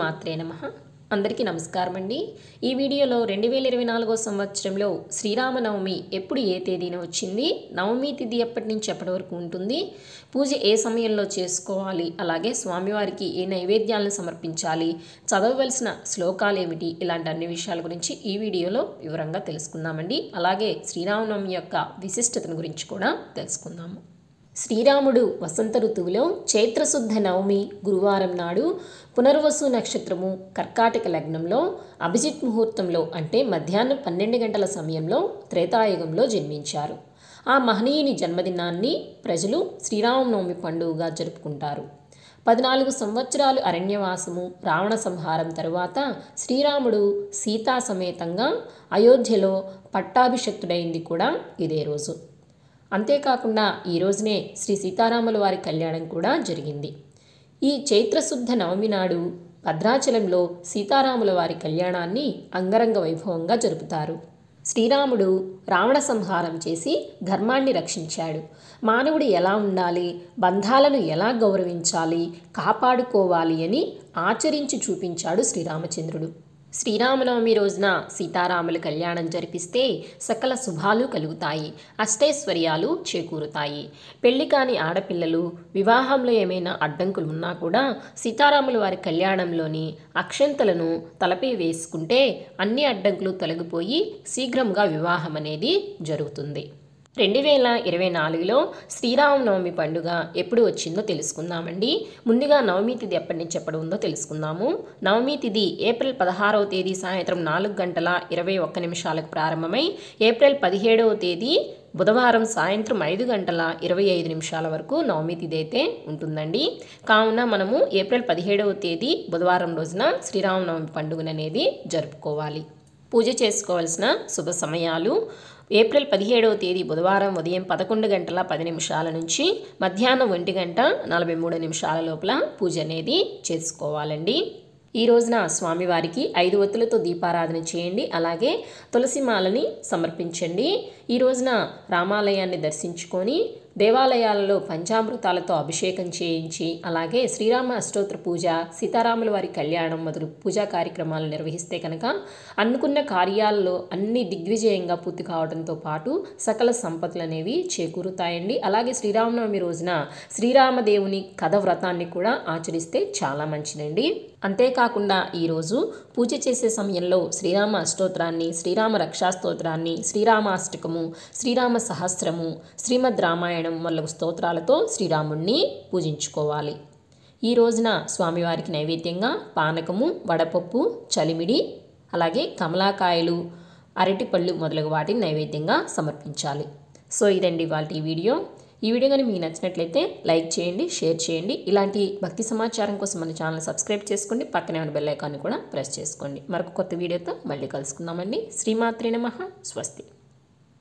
శ్రీమాత్రే నమః. అందరికీ నమస్కారం అండి. ఈ వీడియోలో 2024 సంవత్సరంలో శ్రీరామనవమి ఎప్పుడు ఏ తేదీన వచ్చింది, నవమి తిథి ఎప్పటి నుంచి ఎప్పటి వరకు ఉంటుంది, పూజ ఏ సమయంలో చేసుకోవాలి, అలాగే స్వామివారికి ఏ నైవేద్యాలను సమర్పించాలి, చదవవలసిన శ్లోకాలు ఏమిటి, ఇలాంటి అన్ని విషయాల గురించి ఈ వీడియోలో వివరంగా తెలుసుకుందామండి. అలాగే శ్రీరామనవమి యొక్క విశిష్టతను గురించి కూడా తెలుసుకుందాము. శ్రీరాముడు వసంత ఋతువులో చైత్రశుద్ధ నవమి గురువారం నాడు పునర్వసు నక్షత్రము కర్కాటక లగ్నంలో అభిజిత్ ముహూర్తంలో అంటే మధ్యాహ్నం 12 గంటల సమయంలో త్రేతాయుగంలో జన్మించారు. ఆ మహనీయుని జన్మదినాన్ని ప్రజలు శ్రీరామనవమి పండుగగా జరుపుకుంటారు. 14 సంవత్సరాలు అరణ్యవాసము, రావణ సంహారం తరువాత శ్రీరాముడు సీతా సమేతంగా అయోధ్యలో పట్టాభిషక్తుడైంది కూడా ఇదే రోజు. అంతేకాకుండా ఈ రోజునే శ్రీ సీతారాముల వారి కళ్యాణం కూడా జరిగింది. ఈ చైత్రశుద్ధ నవమి నాడు భద్రాచలంలో సీతారాముల వారి కళ్యాణాన్ని అంగరంగ వైభవంగా జరుపుతారు. శ్రీరాముడు రావణ సంహారం చేసి ధర్మాన్ని రక్షించాడు. మానవుడు ఎలా ఉండాలి, బంధాలను ఎలా గౌరవించాలి, కాపాడుకోవాలి అని ఆచరించి చూపించాడు శ్రీరామచంద్రుడు. శ్రీరామనవమి రోజున సీతారాముల కళ్యాణం జరిపిస్తే సకల శుభాలు కలుగుతాయి, అష్టైశ్వర్యాలు చేకూరుతాయి. పెళ్లి కాని ఆడపిల్లలు వివాహంలో ఏమైనా అడ్డంకులు ఉన్నా కూడా సీతారాముల వారి కళ్యాణంలోని అక్షంతలను తలపై వేసుకుంటే అన్ని అడ్డంకులు తొలగిపోయి శీఘ్రంగా వివాహం అనేది జరుగుతుంది. 2024లో శ్రీరామనవమి పండుగ ఎప్పుడు వచ్చిందో తెలుసుకుందామండి. ముందుగా నవమి తిథి ఎప్పటి నుంచి ఎప్పుడు ఉందో తెలుసుకుందాము. నవమి తిథి ఏప్రిల్ 16వ తేదీ సాయంత్రం 4:21 ప్రారంభమై ఏప్రిల్ 17వ తేదీ బుధవారం సాయంత్రం 5:25 వరకు నవమి తిథి అయితే ఉంటుందండి. కావున మనము ఏప్రిల్ 17వ తేదీ బుధవారం రోజున శ్రీరామనవమి పండుగను అనేది జరుపుకోవాలి. పూజ చేసుకోవాల్సిన శుభ సమయాలు: ఏప్రిల్ 17వ తేదీ బుధవారం ఉదయం 11:10 నుంచి మధ్యాహ్నం 1:43 లోపల పూజ అనేది చేసుకోవాలండి. ఈ రోజున స్వామివారికి 5 ఒత్తులతో దీపారాధన చేయండి. అలాగే తులసిమాలని సమర్పించండి. ఈ రోజున రామాలయాన్ని దర్శించుకొని దేవాలయాలలో పంచామృతాలతో అభిషేకం చేయించి అలాగే శ్రీరామ అష్టోత్తర పూజ, సీతారాముల వారి కళ్యాణం మొదలు పూజా కార్యక్రమాలు నిర్వహిస్తే కనుక అనుకున్న కార్యాలలో అన్ని దిగ్విజయంగా పూర్తి కావడంతో పాటు సకల సంపదలు అనేవి చేకూరుతాయండి. అలాగే శ్రీరామనవమి రోజున శ్రీరామదేవుని కథ వ్రతాన్ని కూడా ఆచరిస్తే చాలా మంచిదండి. అంతేకాకుండా ఈరోజు పూజ చేసే సమయంలో శ్రీరామ అష్టోత్తరాన్ని, శ్రీరామ రక్షాస్తోత్రాన్ని, శ్రీరామాష్టకము, శ్రీరామ సహస్రము, శ్రీమద్ రామాయణం మొదలగు స్తోత్రాలతో శ్రీరాముణ్ణి పూజించుకోవాలి. ఈ రోజున స్వామివారికి నైవేద్యంగా పానకము, వడపప్పు, చలిమిడి, అలాగే కమలాకాయలు, అరటిపళ్ళు మొదలగు వాటిని నైవేద్యంగా సమర్పించాలి. సో ఇదండి ఇవాళ ఈ వీడియో కానీ మీకు నచ్చినట్లయితే లైక్ చేయండి, షేర్ చేయండి. ఇలాంటి భక్తి సమాచారం కోసం మన ఛానల్ సబ్స్క్రైబ్ చేసుకోండి. పక్కనే ఉన్న బెల్ ఐకాన్ని కూడా ప్రెస్ చేసుకోండి. మరొక కొత్త వీడియోతో మళ్ళీ కలుసుకుందామండి. శ్రీమాత్రే నమః. స్వస్తి.